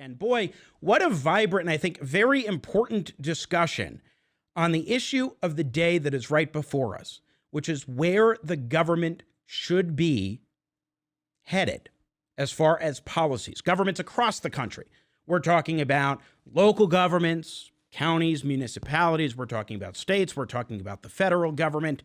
And boy, what a vibrant and I think very important discussion on the issue of the day that is right before us, which is where the government should be headed as far as policies. Governments across the country. We're talking about local governments, counties, municipalities. We're talking about states. We're talking about the federal government.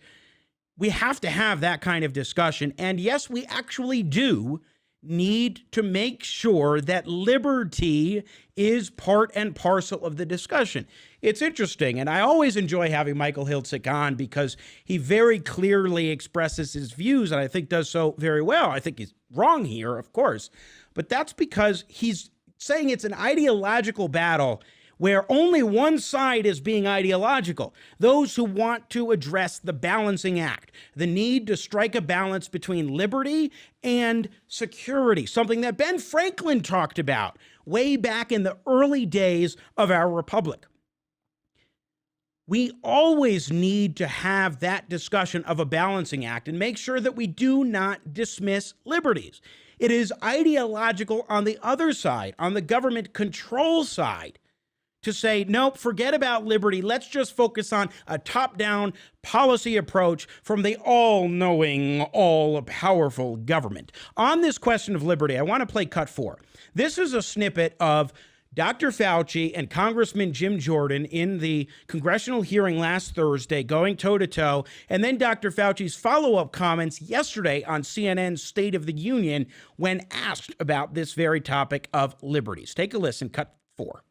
We have to have that kind of discussion. And yes, we actually do need to make sure that liberty is part and parcel of the discussion. It's interesting, and I always enjoy having Michael Hiltzik on because he very clearly expresses his views, and I think does so very well. I think he's wrong here, of course, but that's because he's saying it's an ideological battle where only one side is being ideological. Those who want to address the balancing act, the need to strike a balance between liberty and security, something that Ben Franklin talked about way back in the early days of our republic. We always need to have that discussion of a balancing act and make sure that we do not dismiss liberties. It is ideological on the other side, on the government control side, to say, nope, forget about liberty. Let's just focus on a top-down policy approach from the all-knowing, all-powerful government. On this question of liberty, I want to play cut 4. This is a snippet of Dr. Fauci and Congressman Jim Jordan in the congressional hearing last Thursday going toe-to-toe, and then Dr. Fauci's follow-up comments yesterday on CNN's State of the Union when asked about this very topic of liberties. Take a listen, cut 4.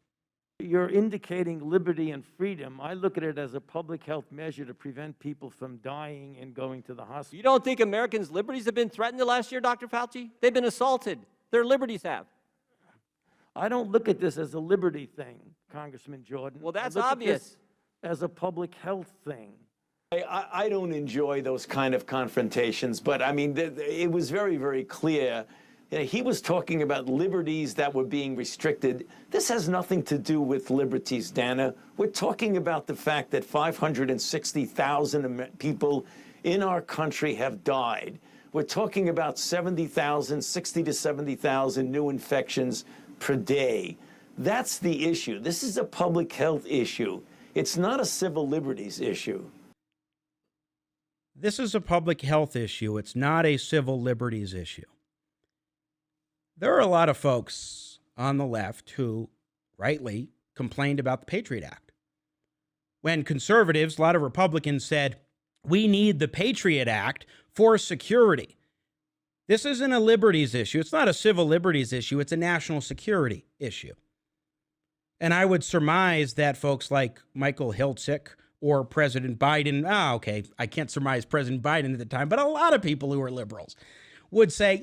You're indicating liberty and freedom. I look at it as a public health measure to prevent people from dying and going to the hospital. You don't think Americans' liberties have been threatened the last year, Dr. Fauci? They've been assaulted. Their liberties have. I don't look at this as a liberty thing, Congressman Jordan. Well, that's I look obvious. At this as a public health thing. I don't enjoy those kind of confrontations, but I mean, it was very, very clear. He was talking about liberties that were being restricted. This has nothing to do with liberties, Dana. We're talking about the fact that 560,000 people in our country have died. We're talking about 60 to 70,000 new infections per day. That's the issue. This is a public health issue. It's not a civil liberties issue. This is a public health issue. It's not a civil liberties issue. There are a lot of folks on the left who rightly complained about the Patriot Act. When conservatives, a lot of Republicans said, we need the Patriot Act for security. This isn't a liberties issue. It's not a civil liberties issue. It's a national security issue. And I would surmise that folks like Michael Hiltzik or President Biden, I can't surmise President Biden at the time, but a lot of people who are liberals would say,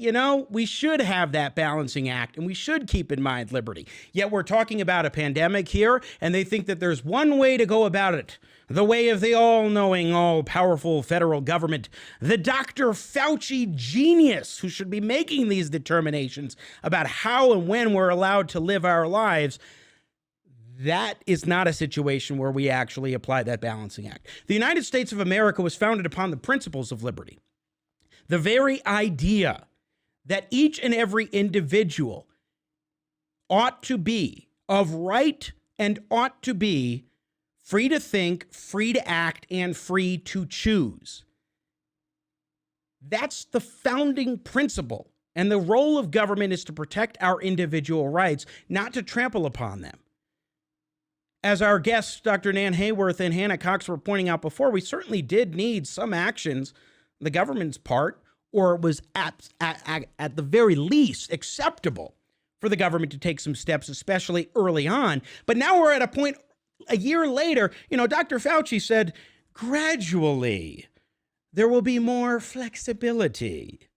we should have that balancing act and we should keep in mind liberty. Yet we're talking about a pandemic here, and they think that there's one way to go about it, the way of the all-knowing, all-powerful federal government, the Dr. Fauci genius who should be making these determinations about how and when we're allowed to live our lives. That is not a situation where we actually apply that balancing act. The United States of America was founded upon the principles of liberty. The very idea that each and every individual ought to be of right and ought to be free to think, free to act, and free to choose. That's the founding principle. And the role of government is to protect our individual rights, not to trample upon them. As our guests, Dr. Nan Hayworth and Hannah Cox, were pointing out before, we certainly did need some actions on the government's part, or it was at the very least acceptable for the government to take some steps, especially early on. But now we're at a point a year later, Dr. Fauci said, gradually, there will be more flexibility.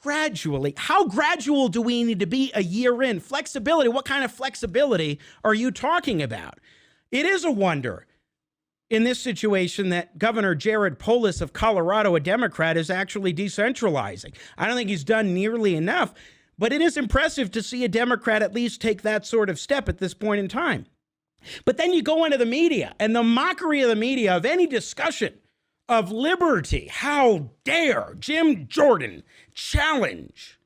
Gradually. How gradual do we need to be a year in? Flexibility, what kind of flexibility are you talking about? It is a wonder in this situation that Governor Jared Polis of Colorado, a Democrat, is actually decentralizing. I don't think he's done nearly enough, but it is impressive to see a Democrat at least take that sort of step at this point in time. But then you go into the media, and the mockery of the media of any discussion of liberty. How dare Jim Jordan challenge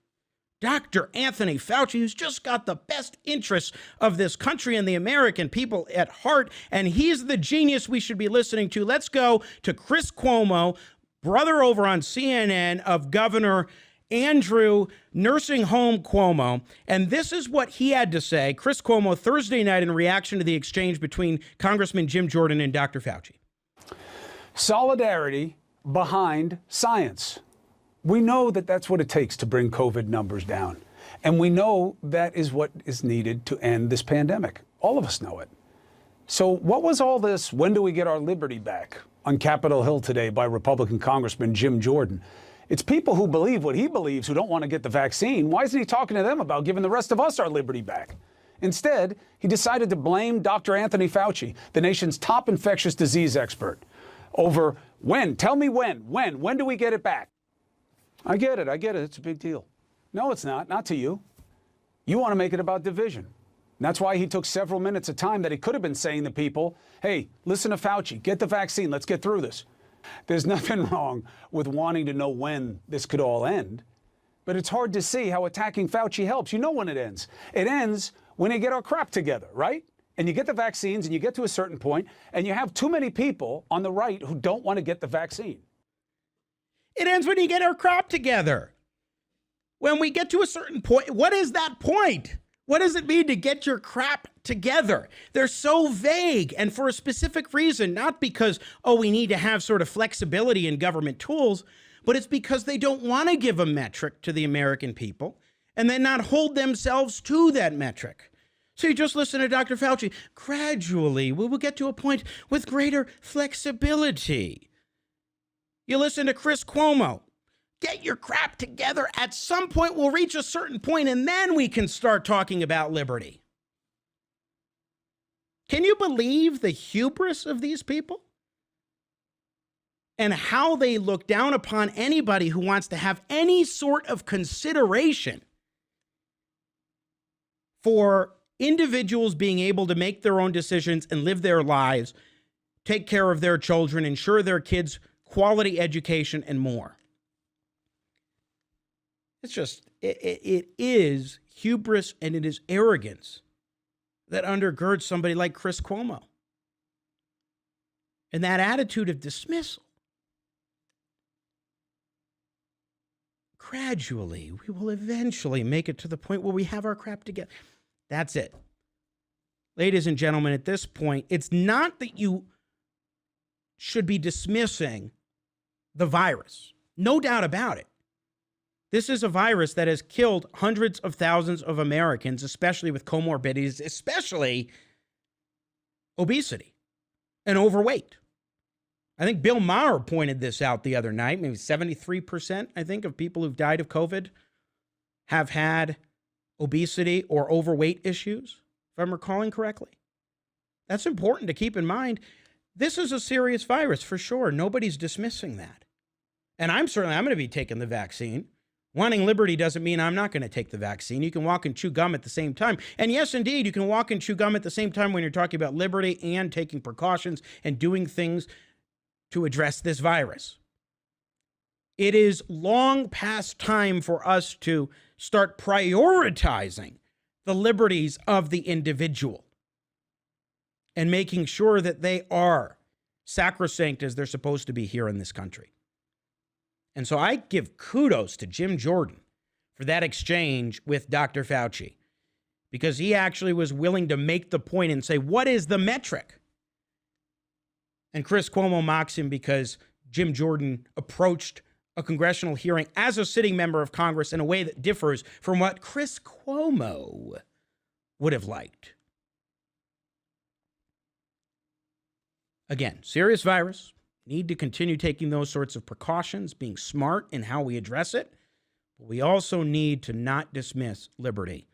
Dr. Anthony Fauci, who's just got the best interests of this country and the American people at heart, and he's the genius we should be listening to. Let's go to Chris Cuomo, brother over on CNN of Governor Andrew Nursing Home Cuomo, and this is what he had to say, Chris Cuomo, Thursday night in reaction to the exchange between Congressman Jim Jordan and Dr. Fauci. Solidarity behind science. We know that that's what it takes to bring COVID numbers down. And we know that is what is needed to end this pandemic. All of us know it. So what was all this, when do we get our liberty back, on Capitol Hill today by Republican Congressman Jim Jordan? It's people who believe what he believes who don't want to get the vaccine. Why isn't he talking to them about giving the rest of us our liberty back? Instead, he decided to blame Dr. Anthony Fauci, the nation's top infectious disease expert, over when. Tell me when. When do we get it back? I get it. It's a big deal. No, it's not. Not to you. You want to make it about division. And that's why he took several minutes of time that he could have been saying to people, hey, listen to Fauci, get the vaccine, let's get through this. There's nothing wrong with wanting to know when this could all end, but it's hard to see how attacking Fauci helps. You know when it ends. It ends when they get our crap together, right? And you get the vaccines and you get to a certain point and you have too many people on the right who don't want to get the vaccine. It ends when you get our crap together. When we get to a certain point, what is that point? What does it mean to get your crap together? They're so vague and for a specific reason, not because, we need to have sort of flexibility in government tools, but it's because they don't want to give a metric to the American people and then not hold themselves to that metric. So you just listen to Dr. Fauci. Gradually, we will get to a point with greater flexibility. You listen to Chris Cuomo. Get your crap together. At some point, we'll reach a certain point, and then we can start talking about liberty. Can you believe the hubris of these people? And how they look down upon anybody who wants to have any sort of consideration for individuals being able to make their own decisions and live their lives, take care of their children, ensure their kids quality education, and more. It's just, it is hubris and it is arrogance that undergirds somebody like Chris Cuomo. And that attitude of dismissal. Gradually, we will eventually make it to the point where we have our crap together. That's it. Ladies and gentlemen, at this point, it's not that you should be dismissing the virus. No doubt about it. This is a virus that has killed hundreds of thousands of Americans, especially with comorbidities, especially obesity and overweight. I think Bill Maher pointed this out the other night. Maybe 73%, I think, of people who've died of COVID have had obesity or overweight issues, if I'm recalling correctly. That's important to keep in mind. This is a serious virus for sure. Nobody's dismissing that. And I'm going to be taking the vaccine. Wanting liberty doesn't mean I'm not going to take the vaccine. You can walk and chew gum at the same time. And yes, indeed, you can walk and chew gum at the same time when you're talking about liberty and taking precautions and doing things to address this virus. It is long past time for us to start prioritizing the liberties of the individual and making sure that they are sacrosanct as they're supposed to be here in this country. And so I give kudos to Jim Jordan for that exchange with Dr. Fauci, because he actually was willing to make the point and say, what is the metric? And Chris Cuomo mocks him because Jim Jordan approached a congressional hearing as a sitting member of Congress in a way that differs from what Chris Cuomo would have liked. Again, serious virus. Need to continue taking those sorts of precautions, being smart in how we address it. But we also need to not dismiss liberty,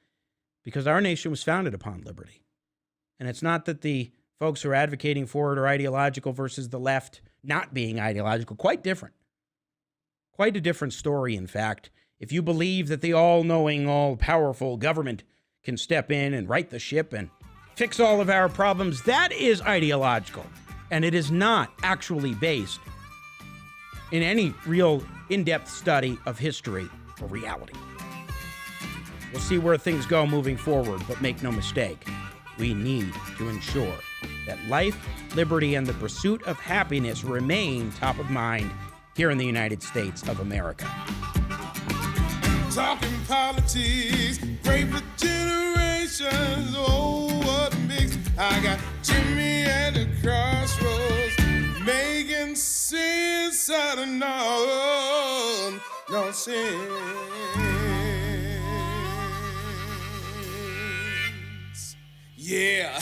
because our nation was founded upon liberty. And it's not that the folks who are advocating for it are ideological versus the left not being ideological. Quite different. Quite a different story, in fact. If you believe that the all-knowing, all-powerful government can step in and right the ship and fix all of our problems, that is ideological. And it is not actually based in any real in-depth study of history or reality. We'll see where things go moving forward, but make no mistake, we need to ensure that life, liberty, and the pursuit of happiness remain top of mind here in the United States of America. Talking politics, great for generations. Oh, what mix? I got Jimmy at the crossroads, making sense out of no sense. Yeah.